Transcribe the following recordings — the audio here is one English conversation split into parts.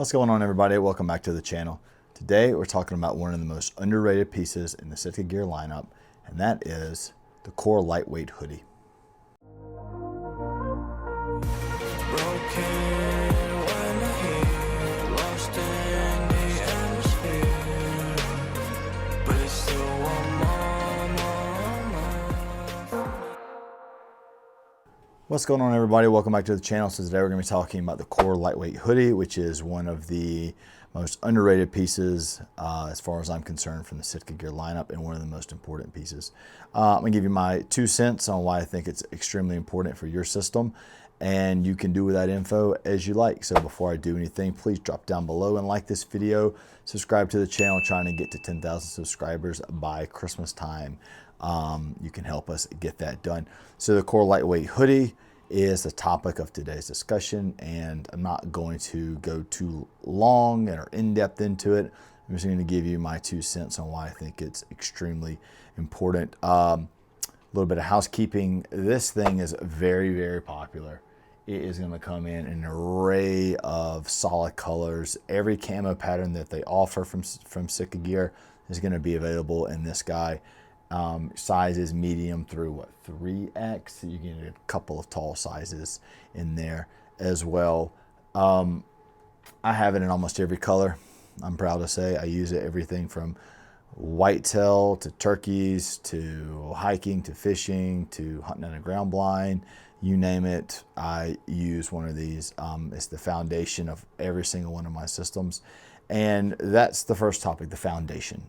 What's going on, everybody? Welcome back to the channel. Today we're talking about one of the most underrated pieces in the Sitka gear lineup, and that is the Core Lightweight Hoodie. What's going on, everybody? Welcome back to the channel. So today we're going to be talking about the Core Lightweight Hoodie, which is one of the most underrated pieces as far as I'm concerned from the Sitka gear lineup, and one of the most important pieces. I'm going to give you my 2 cents on why I think it's extremely important for your system, and you can do with that info as you like. So before I do anything, please drop down below and like this video, subscribe to the channel, trying to get to 10,000 subscribers by Christmas time. You can help us get that done. So the Core Lightweight Hoodie is the topic of today's discussion, and I'm not going to go too long or in-depth into it. I'm just going to give you my 2 cents on why I think it's extremely important. A little bit of housekeeping. This thing is very, very popular. It is going to come in an array of solid colors. Every camo pattern that they offer from Sitka gear is going to be available in this guy. Sizes medium through what, 3X. You get a couple of tall sizes in there as well. I have it in almost every color. I'm proud to say I use it everything from whitetail to turkeys to hiking to fishing to hunting in a ground blind. You name it, I use one of these. It's the foundation of every single one of my systems, and that's the first topic, the foundation.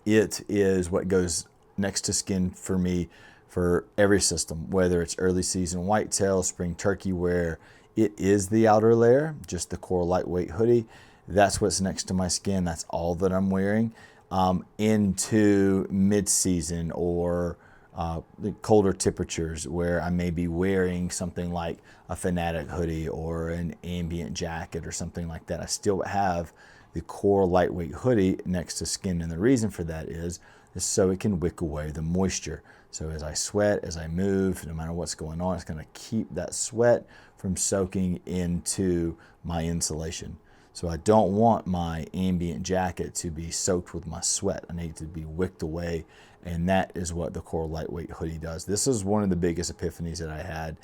It is what goes next to skin for me for every system, whether it's early season whitetail, spring turkey, where it is the outer layer, just the Core Lightweight Hoodie. That's what's next to my skin. That's all that I'm wearing. Into mid-season or the colder temperatures, where I may be wearing something like a Fanatic hoodie or an ambient jacket or something like that, I still have the Core Lightweight Hoodie next to skin. And the reason for that is so it can wick away the moisture. So as I sweat, as I move, no matter what's going on, it's going to keep that sweat from soaking into my insulation. So I don't want my ambient jacket to be soaked with my sweat. I need it to be wicked away, and that is what the Core Lightweight Hoodie does. This is one of the biggest epiphanies that I had,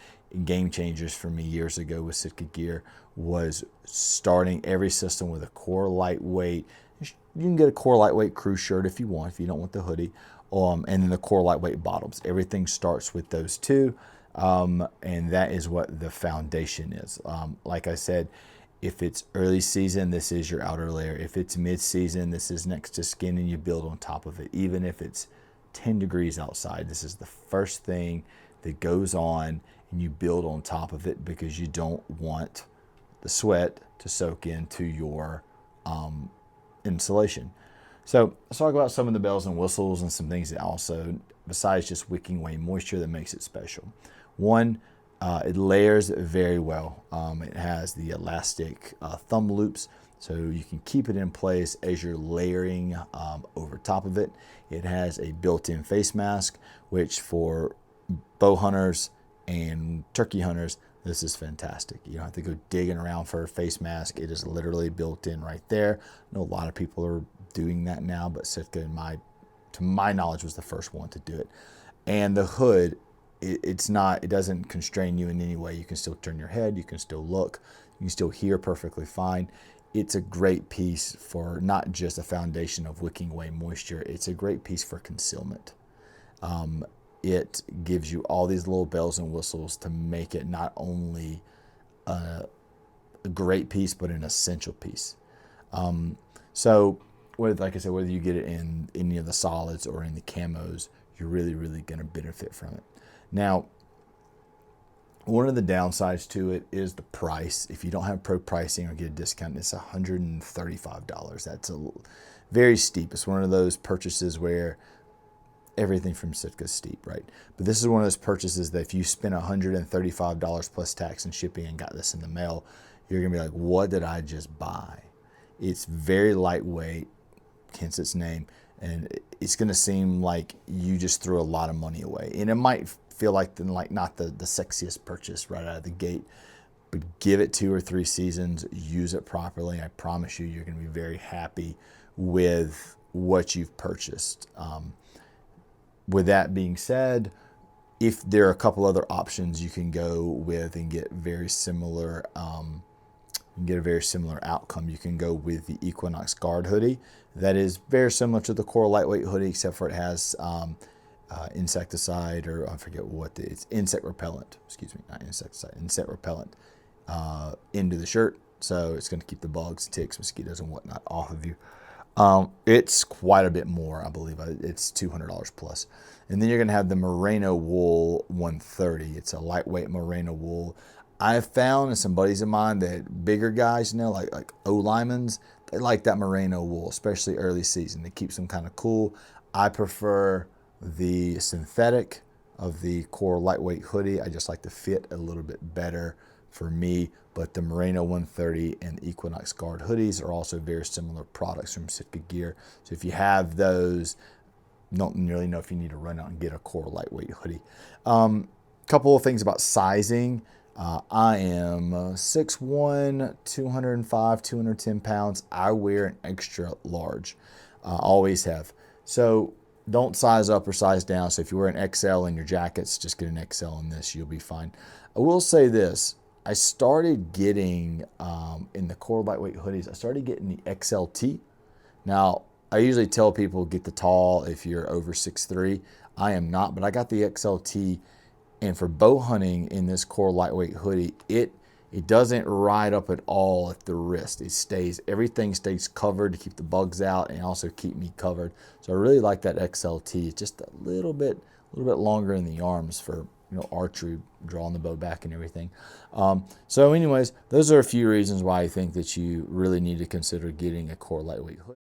game changers for me years ago with Sitka gear, was starting every system with a Core Lightweight. You can get a Core Lightweight crew shirt if you want, if you don't want the hoodie, and then the Core Lightweight bottoms. Everything starts with those two, and that is what the foundation is. Like I said, if it's early season, this is your outer layer. If it's mid-season, this is next to skin, and you build on top of it. Even if it's 10 degrees outside, this is the first thing that goes on, and you build on top of it, because you don't want the sweat to soak into your insulation. So let's talk about some of the bells and whistles and some things that also, besides just wicking away moisture, that makes it special. One, it layers very well. It has the elastic thumb loops, so you can keep it in place as you're layering over top of it. It has a built-in face mask, which for bow hunters and turkey hunters, this is fantastic. You don't have to go digging around for a face mask. It is literally built in right there. I know a lot of people are doing that now, but Sitka, to my knowledge, was the first one to do it. And the hood, it doesn't constrain you in any way. You can still turn your head, you can still look, you can still hear perfectly fine. It's a great piece for not just a foundation of wicking away moisture, it's a great piece for concealment. It gives you all these little bells and whistles to make it not only a great piece, but an essential piece. So, like I said, whether you get it in any of the solids or in the camos, you're really, really going to benefit from it. Now, one of the downsides to it is the price. If you don't have pro pricing or get a discount, it's $135. That's very steep. It's one of those purchases where everything from Sitka is steep, right? But this is one of those purchases that if you spend $135 plus tax and shipping and got this in the mail, you're gonna be like, what did I just buy? It's very lightweight, hence its name, and it's gonna seem like you just threw a lot of money away. And it might feel like not the sexiest purchase right out of the gate, but give it 2 or 3 seasons, use it properly. I promise you, you're going to be very happy with what you've purchased. With that being said, if there are a couple other options you can go with and get very similar, get a very similar outcome, you can go with the Equinox Guard hoodie. That is very similar to the Core Lightweight hoodie, except for it has insecticide, or I forget what it's insect repellent. Excuse me, not insecticide, insect repellent into the shirt. So it's going to keep the bugs, ticks, mosquitoes, and whatnot off of you. It's quite a bit more, I believe. It's $200 plus. And then you're going to have the Merino Wool 130. It's a lightweight Merino wool. I've found, and some buddies of mine, that bigger guys, you know, like O-linemans, they like that Merino wool, especially early season. It keeps them kind of cool. I prefer the synthetic of the Core Lightweight hoodie. I just like the fit a little bit better for me. But the Merino 130 and the Equinox Guard hoodies are also very similar products from Sitka Gear. So if you have those, don't really know if you need to run out and get a Core Lightweight hoodie. Couple of things about sizing. I am 6'1", 205, 210 pounds. I wear an extra large. Always have. So don't size up or size down. So if you wear an XL in your jackets, just get an XL in this. You'll be fine. I will say this. I started getting, in the Core Lightweight hoodies, I started getting the XLT. Now, I usually tell people get the tall if you're over 6'3". I am not, but I got the XLT. And for bow hunting in this Core Lightweight hoodie, it doesn't ride up at all at the wrist. Everything stays covered to keep the bugs out and also keep me covered. So I really like that XLT. It's just a little bit longer in the arms for, you know, archery, drawing the bow back and everything. So anyways, those are a few reasons why I think that you really need to consider getting a Core Lightweight hoodie.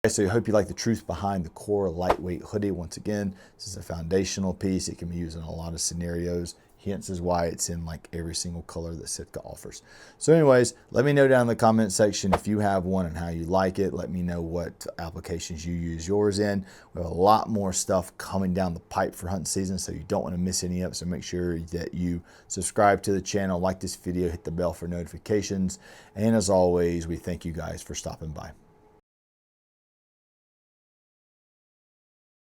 So I hope you like the truth behind the Core Lightweight hoodie. Once again, this is a foundational piece. It can be used in a lot of scenarios. Hence is why it's in like every single color that Sitka offers. So anyways, let me know down in the comment section if you have one and how you like it. Let me know what applications you use yours in. We have a lot more stuff coming down the pipe for hunting season, so you don't want to miss any of it. So make sure that you subscribe to the channel, like this video, hit the bell for notifications. And as always, we thank you guys for stopping by.